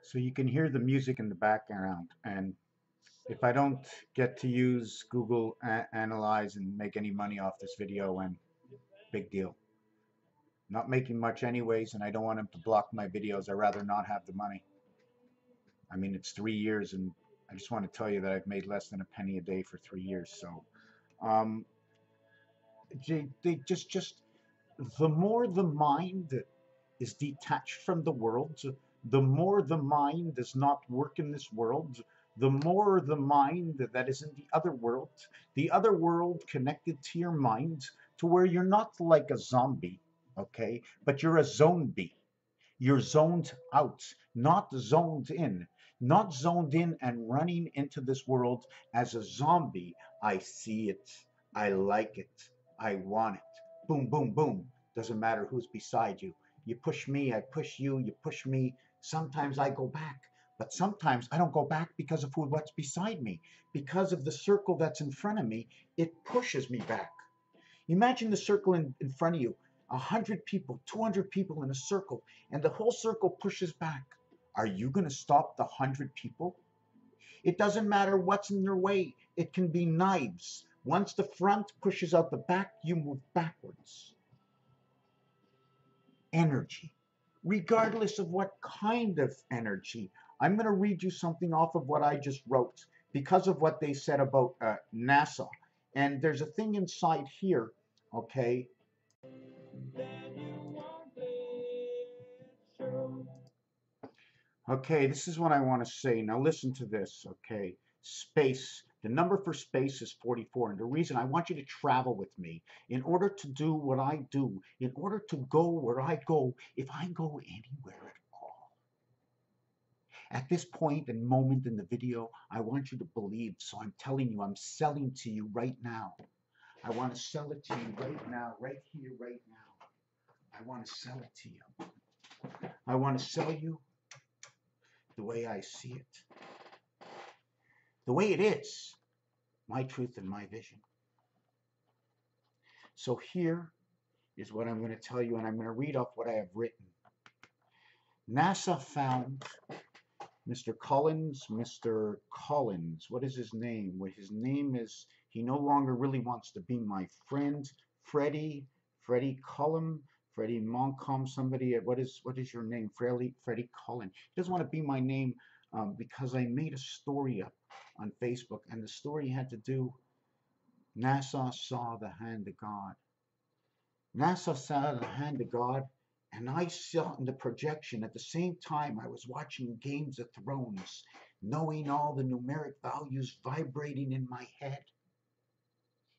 So you can hear the music in the background. And if I don't get to use Google Analyze and make any money off this video, and big deal. Not making much anyways, and I don't want them to block my videos. I'd rather not have the money. I mean, it's 3 years, and I just want to tell you that I've made less than a penny a day for 3 years. So, um, they just the more the mind is detached from the world, the more the mind does not work in this world, the more the mind that is in the other world connected to your mind, to where you're not like a zombie, okay, but you're a zombie. You're zoned out, not zoned in. Not zoned in and running into this world as a zombie. I see it. I like it. I want it. Boom, boom, boom. Doesn't matter who's beside you. You push me, I push you, you push me. Sometimes I go back, but sometimes I don't go back because of what's beside me. Because of the circle that's in front of me, it pushes me back. Imagine the circle in front of you, 100 people, 200 people in a circle, and the whole circle pushes back. Are you going to stop the 100 people? It doesn't matter what's in your way. It can be knives. Once the front pushes out the back, you move backwards. Energy, regardless of what kind of energy. I'm going to read you something off of what I just wrote because of what they said about NASA. And there's a thing inside here, okay? Okay, this is what I want to say. Now listen to this, okay? Space. The number for space is 44. And the reason I want you to travel with me, in order to do what I do, in order to go where I go, if I go anywhere at all. At this point and moment in the video, I want you to believe. So I'm telling you, I'm selling to you right now. I want to sell it to you right now, right here, right now. I want to sell it to you. I want to sell you the way I see it, the way it is, my truth and my vision. So here is what I'm going to tell you, and I'm going to read off what I have written. NASA found Mr. Collins, what is his name? Well, his name is, he no longer really wants to be my friend. Freddie Cullum, Freddie Montcalm, somebody, what is your name? Freddie Cullen. He doesn't want to be my name because I made a story up on Facebook, and the story had to do, NASA saw the hand of God. NASA saw the hand of God, and I saw in the projection at the same time I was watching Games of Thrones, knowing all the numeric values vibrating in my head.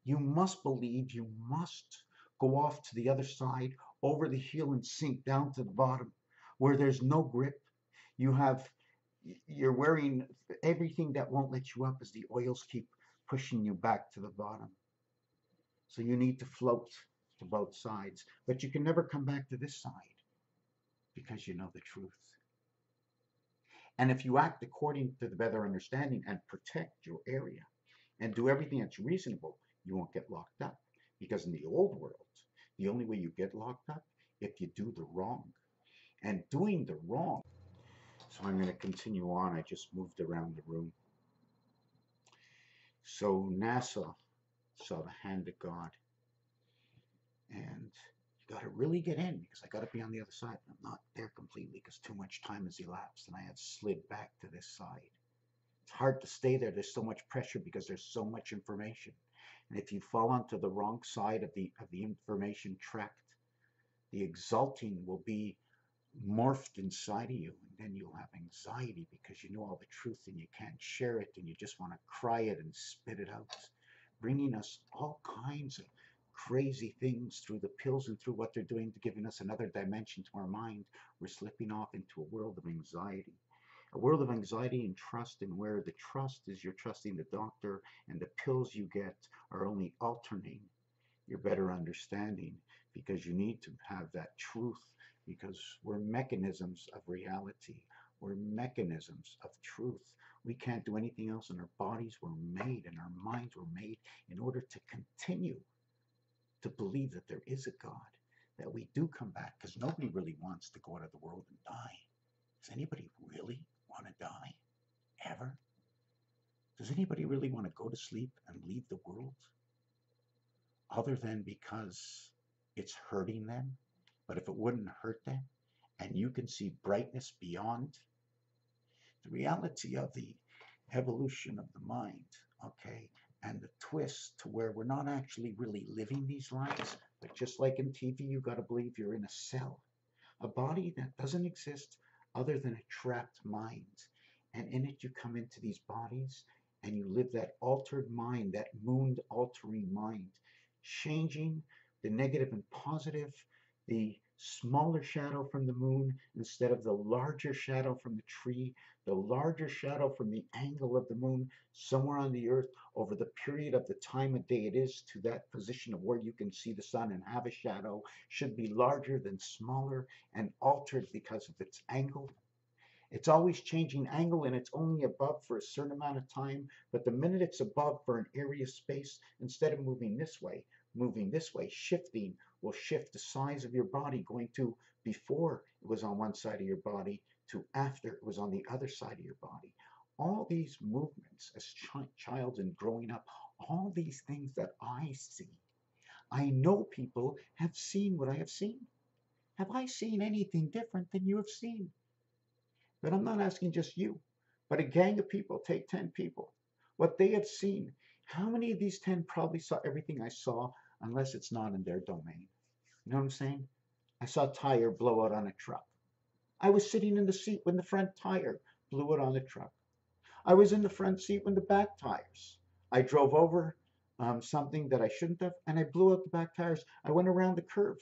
You must believe, you must go off to the other side, over the hill and sink down to the bottom where there's no grip. You have, you're wearing everything that won't let you up as the oils keep pushing you back to the bottom. So you need to float to both sides, but you can never come back to this side because you know the truth. And if you act according to the better understanding and protect your area and do everything that's reasonable, you won't get locked up. Because in the old world, the only way you get locked up if you do the wrong. And doing the wrong. So I'm going to continue on. I just moved around the room. So NASA saw the hand of God, and you got to really get in because I got to be on the other side. I'm not there completely because too much time has elapsed and I have slid back to this side. It's hard to stay there. There's so much pressure because there's so much information. And if you fall onto the wrong side of the information tract, the exalting will be morphed inside of you, and then you'll have anxiety because you know all the truth and you can't share it and you just want to cry it and spit it out, bringing us all kinds of crazy things through the pills and through what they're doing to giving us another dimension to our mind. We're slipping off into a world of anxiety, a world of anxiety and trust, and where the trust is you're trusting the doctor and the pills you get are only alternating your better understanding, because you need to have that truth, because we're mechanisms of reality. We're mechanisms of truth. We can't do anything else, and our bodies were made and our minds were made in order to continue to believe that there is a God, that we do come back, because nobody really wants to go out of the world and die. does anybody really want to die? Ever? Does anybody really want to go to sleep and leave the world? Other than because it's hurting them? But if it wouldn't hurt them, and you can see brightness beyond, the reality of the evolution of the mind, okay, and the twist to where we're not actually really living these lives, but just like in TV, you got to believe you're in a cell, a body that doesn't exist other than a trapped mind. And in it, you come into these bodies and you live that altered mind, that moon altering mind, changing the negative and positive, the smaller shadow from the moon instead of the larger shadow from the tree, the larger shadow from the angle of the moon somewhere on the earth over the period of the time of day it is to that position of where you can see the sun and have a shadow should be larger than smaller and altered because of its angle. It's always changing angle and it's only above for a certain amount of time. But the minute it's above for an area space, instead of moving this way, shifting will shift the size of your body going to before it was on one side of your body to after it was on the other side of your body. All these movements as child and growing up, all these things that I see, I know people have seen what I have seen. Have I seen anything different than you have seen? But I'm not asking just you, but a gang of people, take 10 people, what they have seen. How many of these 10 probably saw everything I saw unless it's not in their domain? You know what I'm saying? I saw a tire blow out on a truck. I was sitting in the seat when the front tire blew out on the truck. I was in the front seat when the back tires. I drove over something that I shouldn't have, and I blew out the back tires. I went around the curve,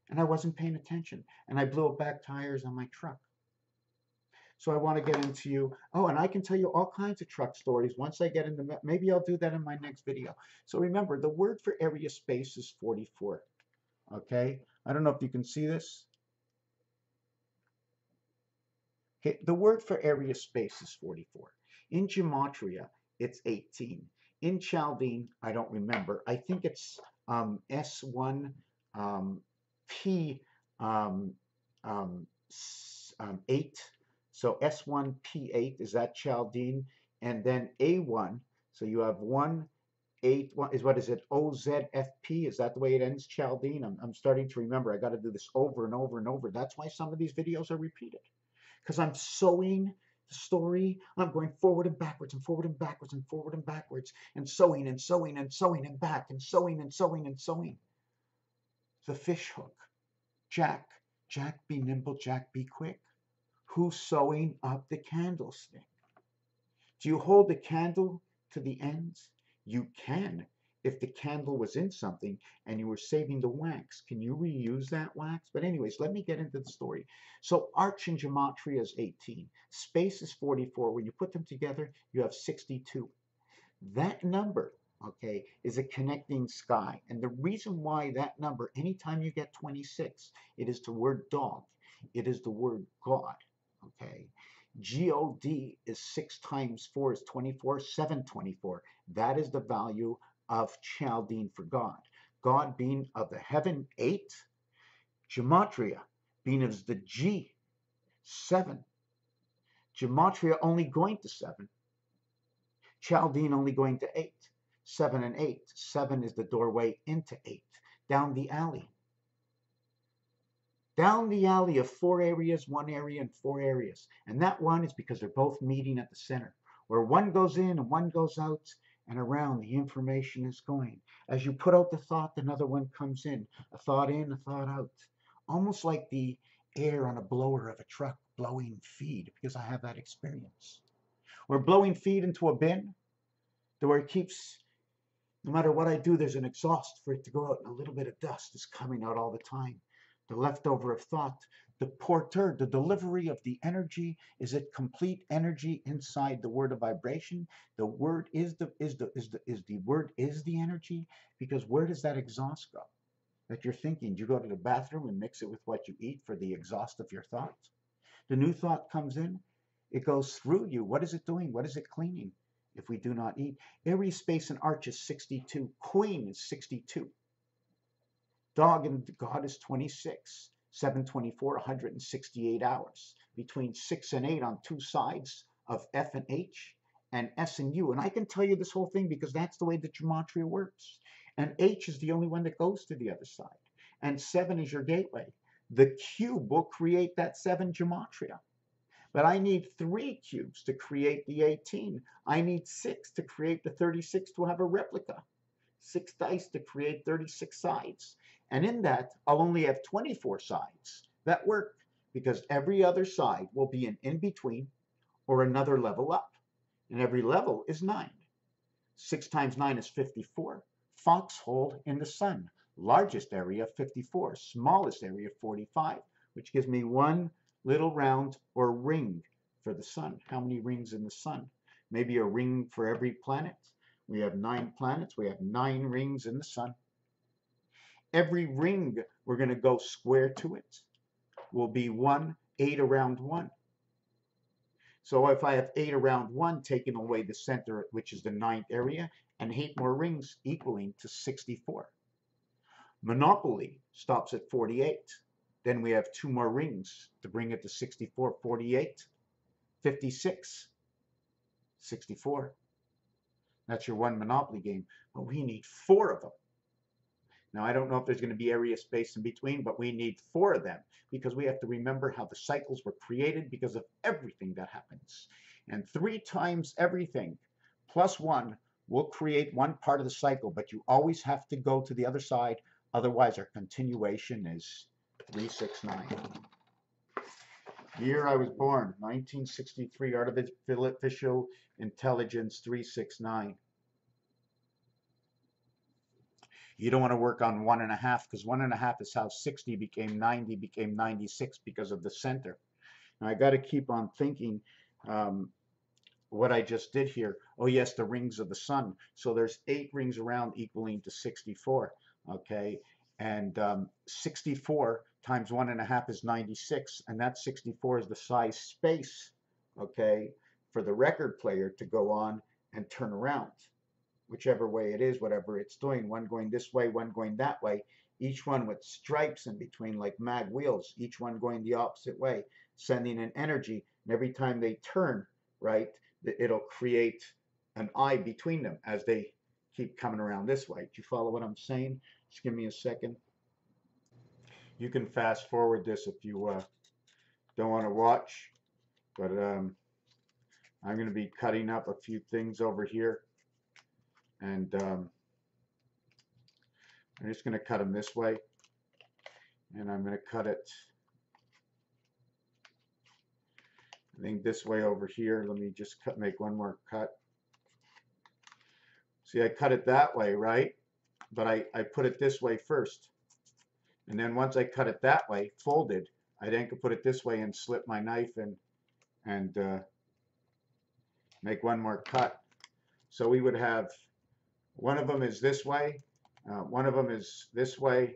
and I wasn't paying attention, and I blew out back tires on my truck. So I want to get into you. Oh, and I can tell you all kinds of truck stories once I get into, maybe I'll do that in my next video. So remember, the word for area space is 44. Okay, I don't know if you can see this. Okay, the word for area space is 44. In Gematria, it's 18. In Chaldean, I don't remember. I think it's S1 P 8. So S1P8 is that Chaldean, and then A1. So you have 1, 8, 1 is what is it? OZFP. Is that the way it ends? Chaldean. I'm starting to remember. I got to do this over and over and over. That's why some of these videos are repeated, because I'm sewing the story. I'm going forward and backwards and forward and backwards and forward and backwards and sewing and sewing and sewing and back and sewing and sewing and sewing. The fish hook. Jack. Jack be nimble, Jack be quick. Who's sewing up the candlestick? Do you hold the candle to the ends? You can. If the candle was in something and you were saving the wax, can you reuse that wax? But anyways, let me get into the story. So arch in gematria is 18. Space is 44. When you put them together, you have 62. That number, okay, is a connecting sky. And the reason why that number, anytime you get 26, it is the word dog. It is the word God, okay? God is 6 times 4 is 24, 724. That is the value of Chaldean for God. God being of the heaven, 8. Gematria being as the G, 7. Gematria only going to 7. Chaldean only going to 8. 7 and 8. 7 is the doorway into 8. Down the alley. Down the alley of 4 areas, 1 area, and 4 areas. And that one is because they're both meeting at the center, where one goes in and one goes out, and around the information is going. As you put out the thought, another one comes in. A thought in, a thought out. Almost like the air on a blower of a truck blowing feed, because I have that experience. We're blowing feed into a bin, where it keeps, no matter what I do, there's an exhaust for it to go out, and a little bit of dust is coming out all the time. The leftover of thought, the porteur, the delivery of the energy, is it complete energy inside the word of vibration? The word is the word is the energy, because where does that exhaust go? That you're thinking, do you go to the bathroom and mix it with what you eat for the exhaust of your thoughts? The new thought comes in, it goes through you. What is it doing? What is it cleaning? If we do not eat. Area space and arch is 62. Queen is 62. Dog and God is 26. 724, 168 hours. Between 6 and 8 on two sides of F and H, and S and U. And I can tell you this whole thing because that's the way the gematria works. And H is the only one that goes to the other side. And 7 is your gateway. The cube will create that 7 gematria. But I need 3 cubes to create the 18. I need 6 to create the 36 to have a replica. 6 dice to create 36 sides. And in that, I'll only have 24 sides that work because every other side will be an in-between or another level up. And every level is 9. 6 times 9 is 54. Foxhole in the sun. Largest area, 54. Smallest area, 45, which gives me one little round or ring for the sun. How many rings in the sun? Maybe a ring for every planet. We have 9 planets. We have 9 rings in the sun. Every ring we're going to go square to it will be 1, 8 around 1. So if I have 8 around 1, taking away the center, which is the 9th area, and 8 more rings equaling to 64. Monopoly stops at 48. Then we have 2 more rings to bring it to 64, 48, 56, 64. That's your one Monopoly game. But we need 4 of them. Now, I don't know if there's going to be area space in between, but we need 4 of them because we have to remember how the cycles were created because of everything that happens. And 3 times everything plus 1 will create one part of the cycle, but you always have to go to the other side. Otherwise, our continuation is 369. Year I was born, 1963, Artificial Intelligence 369. You don't want to work on 1.5 because 1.5 is how 60 became 90, became 96 because of the center. Now I got to keep on thinking what I just did here. Oh yes, the rings of the sun. So there's 8 rings around equaling to 64. Okay, and 64 times 1.5 is 96, and that 64 is the size space, okay, for the record player to go on and turn around. Whichever way it is, whatever it's doing, one going this way, one going that way, each one with stripes in between like mag wheels, each one going the opposite way, sending an energy, and every time they turn, right, it'll create an eye between them as they keep coming around this way. Do you follow what I'm saying? Just give me a second. You can fast forward this if you don't want to watch, but I'm going to be cutting up a few things over here. And I'm just going to cut them this way, and I'm going to cut it, I think, this way over here. Let me just make one more cut. See, I cut it that way, right? But I put it this way first. And then once I cut it that way, folded, I then could put it this way and slip my knife in and make one more cut. So we would have, one of them is this way, one of them is this way,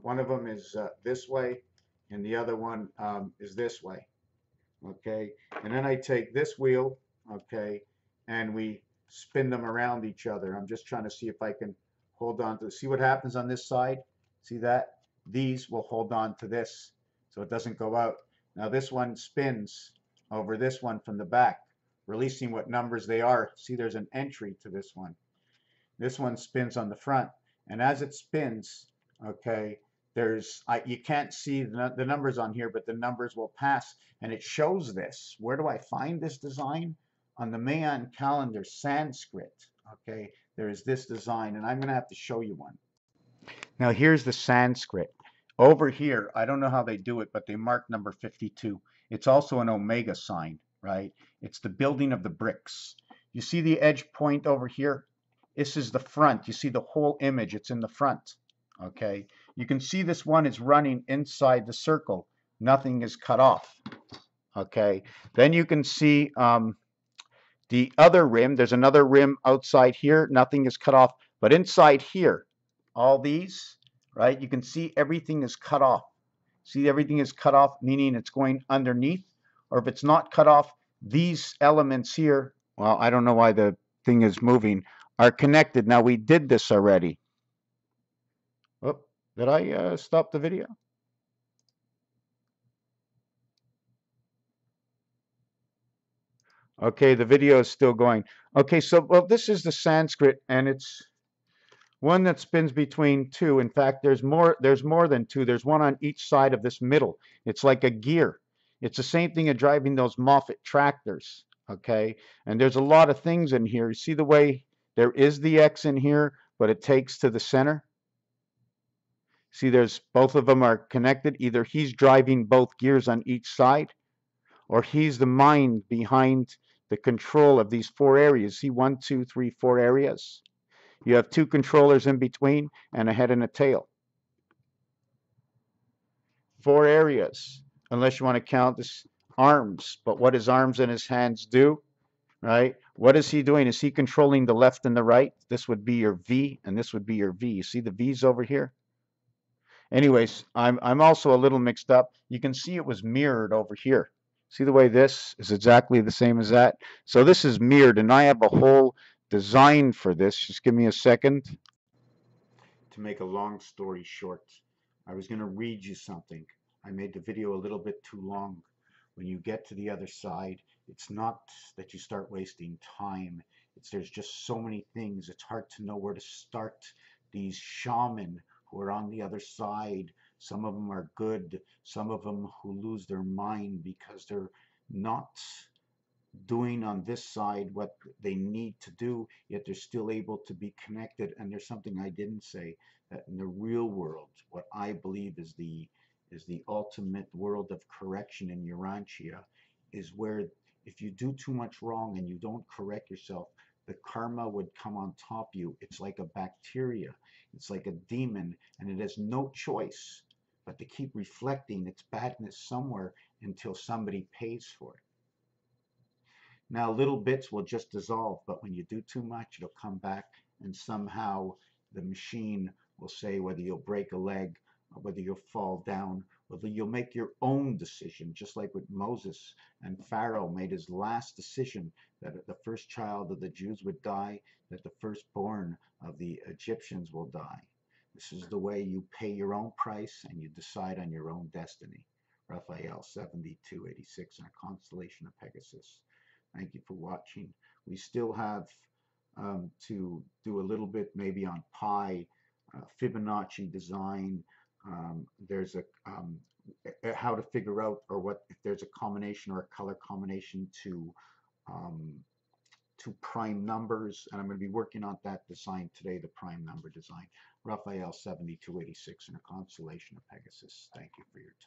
one of them is this way, and the other one is this way. Okay, and then I take this wheel, okay, and we spin them around each other. I'm just trying to see if I can hold on to, see what happens on this side. See that? These will hold on to this so it doesn't go out. Now this one spins over this one from the back, releasing what numbers they are. See, there's an entry to this one. This one spins on the front, and as it spins, okay, there's, you can't see the numbers on here, but the numbers will pass, and it shows this. Where do I find this design? On the Mayan calendar, Sanskrit. Okay, there is this design, and I'm going to have to show you one. Now here's the Sanskrit. Over here, I don't know how they do it, but they mark number 52. It's also an omega sign, right? It's the building of the bricks. You see the edge point over here? This is the front. You see the whole image. It's in the front. Okay. You can see this one is running inside the circle. Nothing is cut off. Okay. Then you can see the other rim. There's another rim outside here. Nothing is cut off. But inside here, all these, right? You can see everything is cut off. See, everything is cut off, meaning it's going underneath. Or if it's not cut off, these elements here, well, I don't know why the thing is moving, are connected. Now, we did this already. Oh, did I stop the video? Okay, the video is still going. Okay, so well, this is the Sanskrit, and it's one that spins between two. In fact, there's more than two. There's one on each side of this middle. It's like a gear. It's the same thing as driving those Moffat tractors. Okay, and there's a lot of things in here. You see the way there is the X in here, but it takes to the center. See, there's both of them are connected. Either he's driving both gears on each side, or he's the mind behind the control of these four areas. See, 1, 2, 3, 4 areas. You have two controllers in between and a head and a tail. 4 areas, unless you want to count his arms. But what his arms and his hands do, right? What is he doing? Is he controlling the left and the right? This would be your V, and this would be your V. You see the V's over here? Anyways, I'm also a little mixed up. You can see it was mirrored over here. See the way this is exactly the same as that? So this is mirrored, and I have a whole design for this. Just give me a second. To make a long story short, I was going to read you something. I made the video a little bit too long. When you get to the other side, it's not that you start wasting time. It's there's just so many things. It's hard to know where to start. These shaman who are on the other side, some of them are good, some of them who lose their mind because they're not doing on this side what they need to do, yet they're still able to be connected. And there's something I didn't say, that in the real world, what I believe is the ultimate world of correction in Urantia is where if you do too much wrong and you don't correct yourself, the karma would come on top of you. It's like a bacteria, it's like a demon, and it has no choice but to keep reflecting its badness somewhere until somebody pays for it. Now, little bits will just dissolve, but when you do too much, it'll come back, and somehow the machine will say whether you'll break a leg, or whether you'll fall down, whether you'll make your own decision, just like with Moses and Pharaoh made his last decision that the first child of the Jews would die, that the firstborn of the Egyptians will die. This is the way you pay your own price and you decide on your own destiny. Raphael 7286 in a constellation of Pegasus. Thank you for watching. We still have to do a little bit maybe on pi, Fibonacci design. There's how to figure out or what if there's a combination or a color combination um, to prime numbers, and I'm going to be working on that design today, the prime number design. Raphael 7286 in a constellation of Pegasus. Thank you for your time.